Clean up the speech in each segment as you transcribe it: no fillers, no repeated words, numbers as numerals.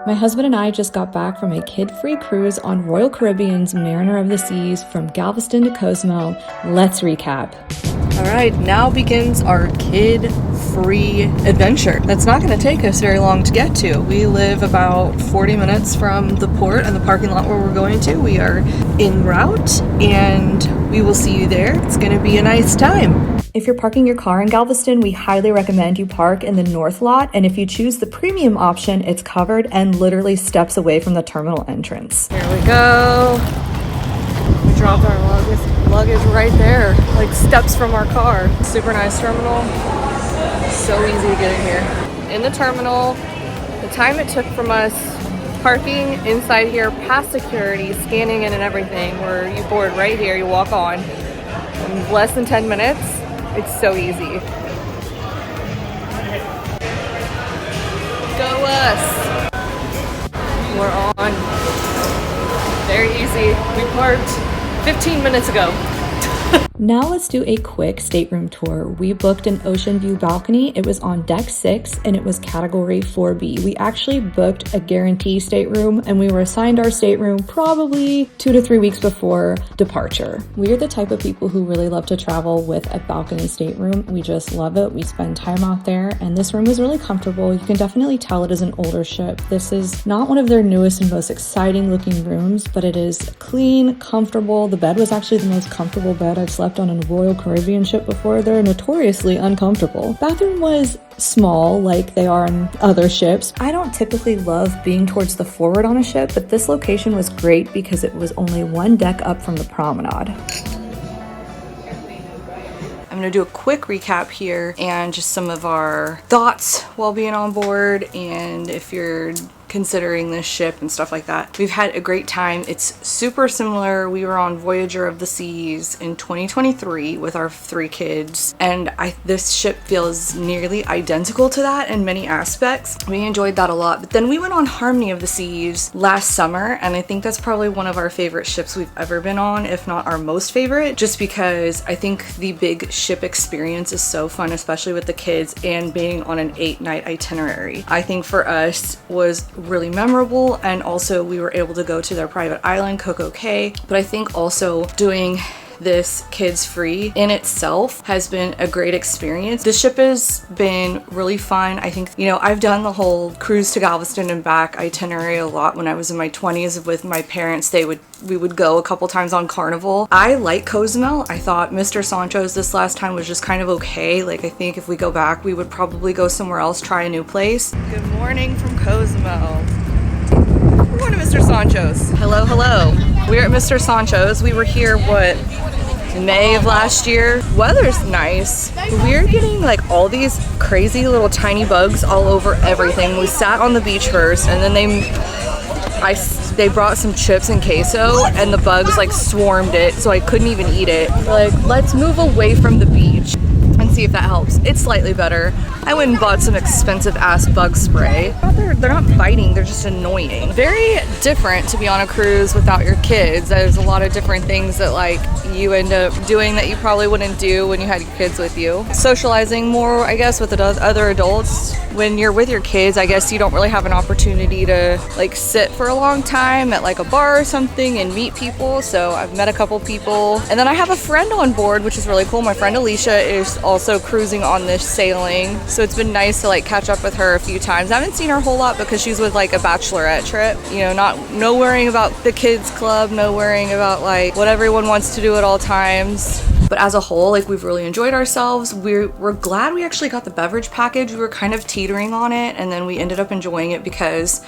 My husband and I just got back from a kid-free cruise on Royal Caribbean's Mariner of the Seas from Galveston to Cozumel. Let's recap. All right, now begins our kid-free adventure. That's not going to take us very long to get to. We live about 40 minutes from the port and the parking lot where we're going to. We are en route, and we will see you there. It's going to be a nice time. If you're parking your car in Galveston, we highly recommend you park in the north lot, and if you choose the premium option, it's covered and literally steps away from the terminal entrance. Here we go. We dropped our luggage right there, like steps from our car. Super nice terminal. So easy to get in here. In the terminal, the time it took from us parking inside here past security, scanning in and everything, where you board right here, you walk on, in less than 10 minutes. It's so easy. Go us! We're on. Very easy. We parked 15 minutes ago. Now let's do a quick stateroom tour. We booked an ocean view balcony. It was on deck 6 and it was category 4B. We actually booked a guarantee stateroom and we were assigned our stateroom probably 2 to 3 weeks before departure. We are the type of people who really love to travel with a balcony stateroom. We just love it. We spend time out there and this room is really comfortable. You can definitely tell it is an older ship. This is not one of their newest and most exciting looking rooms, but it is clean, comfortable. The bed was actually the most comfortable bed I've slept on a Royal Caribbean ship before. They're notoriously uncomfortable. Bathroom was small like they are on other ships. I don't typically love being towards the forward on a ship, but this location was great because it was only one deck up from the promenade. I'm gonna do a quick recap here and just some of our thoughts while being on board, and if you're considering this ship and stuff like that. We've had a great time. It's super similar. We were on Voyager of the Seas in 2023 with our 3 kids, and this ship feels nearly identical to that in many aspects. We enjoyed that a lot. But then we went on Harmony of the Seas last summer, and I think that's probably one of our favorite ships we've ever been on, if not our most favorite, just because I think the big ship experience is so fun, especially with the kids, and being on an 8-night itinerary. I think for us was really memorable, and also we were able to go to their private island, Coco Cay. But I think also doing this kids free in itself has been a great experience. This ship has been really fun. I think, you know, I've done the whole cruise to Galveston and back itinerary a lot when I was in my 20s with my parents. We would go a couple times on Carnival. I like Cozumel. I thought Mr. Sanchos this last time was just kind of okay. Like, I think if we go back, we would probably go somewhere else, try a new place. Good morning from Cozumel. We're going to Mr. Sanchos. Hello, hello. We're at Mr. Sanchos. We were here, May of last year. Weather's nice. We're getting like all these crazy little tiny bugs all over everything. We sat on the beach first, and then they brought some chips and queso, and the bugs like swarmed it, so I couldn't even eat it. We're like, let's move away from the beach and see if that helps. It's slightly better. I went and bought some expensive ass bug spray. They're not biting, they're just annoying. Very different to be on a cruise without your kids. There's a lot of different things that like you end up doing that you probably wouldn't do when you had your kids with you. Socializing more, I guess, with other adults. When you're with your kids, I guess you don't really have an opportunity to like sit for a long time at like a bar or something and meet people. So I've met a couple people, and then I have a friend on board, which is really cool. My friend Alicia is also cruising on this sailing, so it's been nice to like catch up with her a few times. I haven't seen her a whole lot because she's with like a bachelorette trip, you know, no worrying about the kids club, no worrying about like what everyone wants to do at all times. But as a whole, like, we've really enjoyed ourselves. We're glad we actually got the beverage package. We were kind of teetering on it, and then we ended up enjoying it because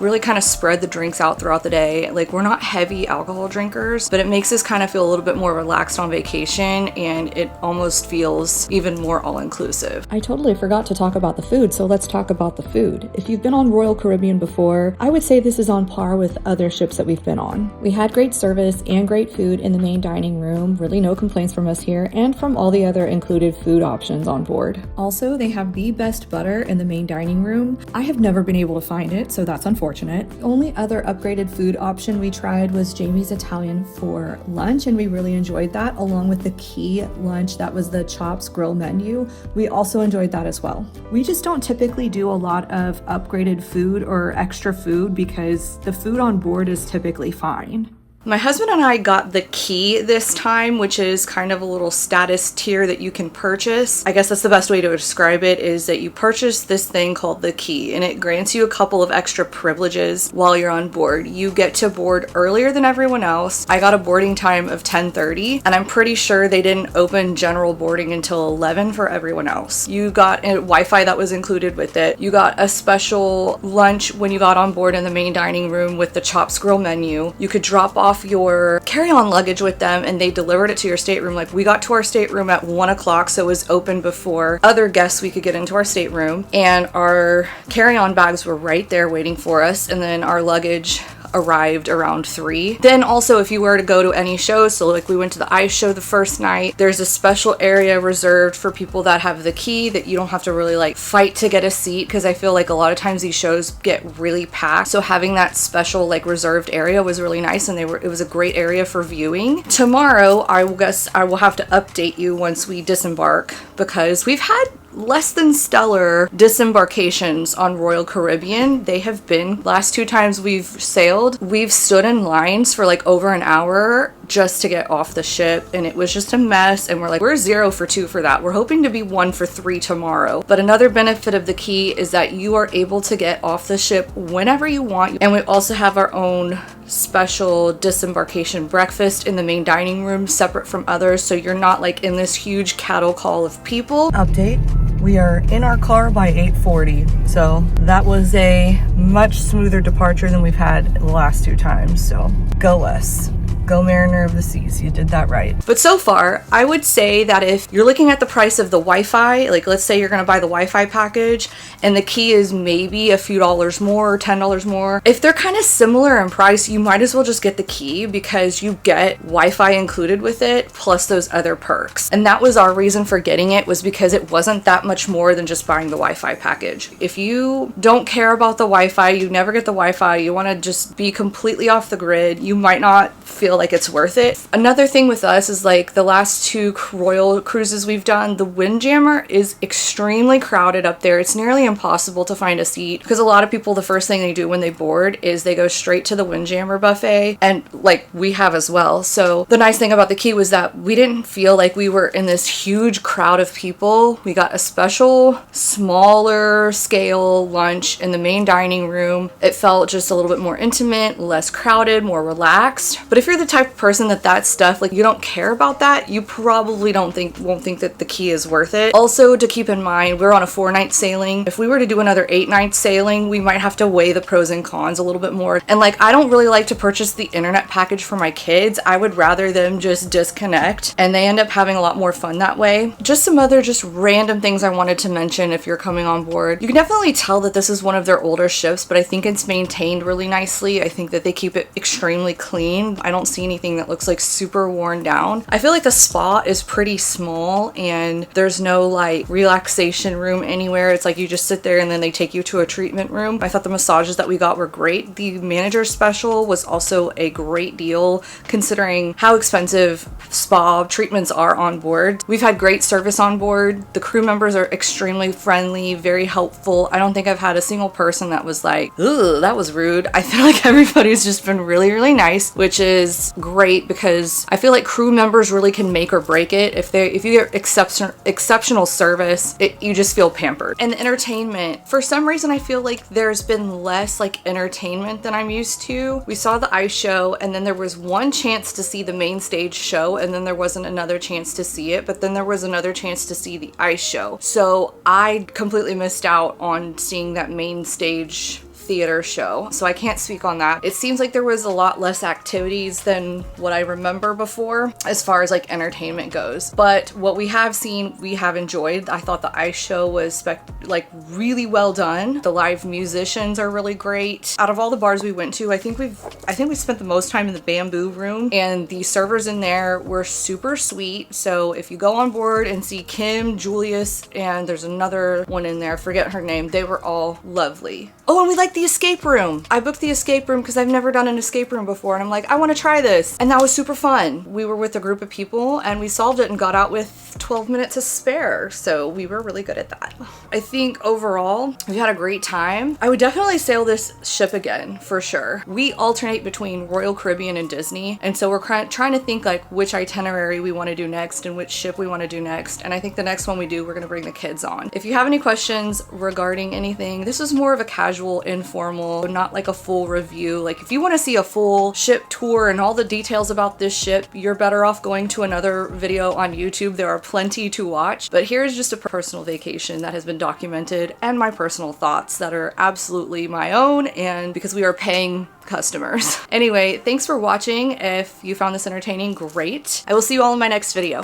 really kind of spread the drinks out throughout the day. Like, we're not heavy alcohol drinkers, but it makes us kind of feel a little bit more relaxed on vacation, and it almost feels even more all-inclusive. I totally forgot to talk about the food, so let's talk about the food. If you've been on Royal Caribbean before, I would say this is on par with other ships that we've been on. We had great service and great food in the main dining room. Really no complaints from us here and from all the other included food options on board. Also, they have the best butter in the main dining room. I have never been able to find it, so that's unfortunate. The only other upgraded food option we tried was Jamie's Italian for lunch, and we really enjoyed that, along with the key lunch that was the Chops Grill menu. We also enjoyed that as well. We just don't typically do a lot of upgraded food or extra food because the food on board is typically fine. My husband and I got the key this time, which is kind of a little status tier that you can purchase. I guess that's the best way to describe it, is that you purchase this thing called the key, and it grants you a couple of extra privileges while you're on board. You get to board earlier than everyone else. I got a boarding time of 10:30, and I'm pretty sure they didn't open general boarding until 11 for everyone else. You got a Wi-Fi that was included with it. You got a special lunch when you got on board in the main dining room with the Chops Grill menu. You could drop off your carry-on luggage with them and they delivered it to your stateroom. Like, we got to our stateroom at 1 o'clock, so it was open before other guests we could get into our stateroom, and our carry-on bags were right there waiting for us, and then our luggage arrived around 3. Then also, if you were to go to any shows, so like we went to the ice show the first night, there's a special area reserved for people that have the key that you don't have to really like fight to get a seat, because I feel like a lot of times these shows get really packed, so having that special like reserved area was really nice, and it was a great area for viewing. Tomorrow, I guess I will have to update you once we disembark, because we've had less than stellar disembarkations on Royal Caribbean. They have been, last 2 times we've sailed, we've stood in lines for like over an hour just to get off the ship, and it was just a mess, and we're like, we're 0 for 2 for that. We're hoping to be 1 for 3 tomorrow. But another benefit of the key is that you are able to get off the ship whenever you want, and we also have our own special disembarkation breakfast in the main dining room separate from others, so you're not like in this huge cattle call of people. Update: we are in our car by 8:40, so that was a much smoother departure than we've had the last 2 times, so go us. Go Mariner of the Seas, you did that right. But so far, I would say that if you're looking at the price of the Wi-Fi, like let's say you're gonna buy the Wi-Fi package and the key is maybe a few dollars more or $10 more, if they're kind of similar in price, you might as well just get the key, because you get Wi-Fi included with it plus those other perks. And that was our reason for getting it, was because it wasn't that much more than just buying the Wi-Fi package. If you don't care about the Wi-Fi, you never get the Wi-Fi, you want to just be completely off the grid, you might not feel like it's worth it. Another thing with us is like the last 2 Royal cruises we've done, the Windjammer is extremely crowded up there. It's nearly impossible to find a seat, because a lot of people, the first thing they do when they board is they go straight to the Windjammer buffet, and like we have as well. So the nice thing about the key was that we didn't feel like we were in this huge crowd of people. We got a special smaller scale lunch in the main dining room. It felt just a little bit more intimate, less crowded, more relaxed. But if you're the type of person that stuff, like you don't care about that, you probably won't think that the key is worth it. Also, to keep in mind, we're on a 4-night sailing. If we were to do another 8-night sailing, we might have to weigh the pros and cons a little bit more. And like, I don't really like to purchase the internet package for my kids. I would rather them just disconnect, and they end up having a lot more fun that way. Just some other just random things I wanted to mention if you're coming on board. You can definitely tell that this is one of their older ships, but I think it's maintained really nicely. I think that they keep it extremely clean. I don't see anything that looks like super worn down. I feel like the spa is pretty small, and there's no like relaxation room anywhere. It's like you just sit there and then they take you to a treatment room. I thought the massages that we got were great. The manager special was also a great deal considering how expensive spa treatments are on board. We've had great service on board. The crew members are extremely friendly, very helpful. I don't think I've had a single person that was like, "Ugh, that was rude." I feel like everybody's just been really, really nice, which is great, because I feel like crew members really can make or break it. If you get exceptional service, you just feel pampered. And the entertainment, for some reason I feel like there's been less like entertainment than I'm used to. We saw the ice show, and then there was one chance to see the main stage show, and then there wasn't another chance to see it, but then there was another chance to see the ice show. So I completely missed out on seeing that main stage theater show, so I can't speak on that. It seems like there was a lot less activities than what I remember before as far as like entertainment goes. But what we have seen, we have enjoyed. I thought the ice show was like really well done. The live musicians are really great. Out of all the bars we went to, I think we spent the most time in the bamboo room, and the servers in there were super sweet. So if you go on board and see Kim, Julius, and there's another one in there, forget her name, they were all lovely. Oh, and we like the escape room. I booked the escape room because I've never done an escape room before, and I'm like, I want to try this. And that was super fun. We were with a group of people and we solved it and got out with 12 minutes to spare. So we were really good at that. I think overall, we had a great time. I would definitely sail this ship again, for sure. We alternate between Royal Caribbean and Disney. And so we're trying to think like which itinerary we want to do next and which ship we want to do next. And I think the next one we do, we're going to bring the kids on. If you have any questions regarding anything, this is more of a casual, informal, not like a full review. Like if you want to see a full ship tour and all the details about this ship, you're better off going to another video on YouTube. There are plenty to watch, but here's just a personal vacation that has been documented and my personal thoughts that are absolutely my own, and because we are paying customers. Anyway, thanks for watching. If you found this entertaining, great. I will see you all in my next video.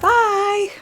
Bye!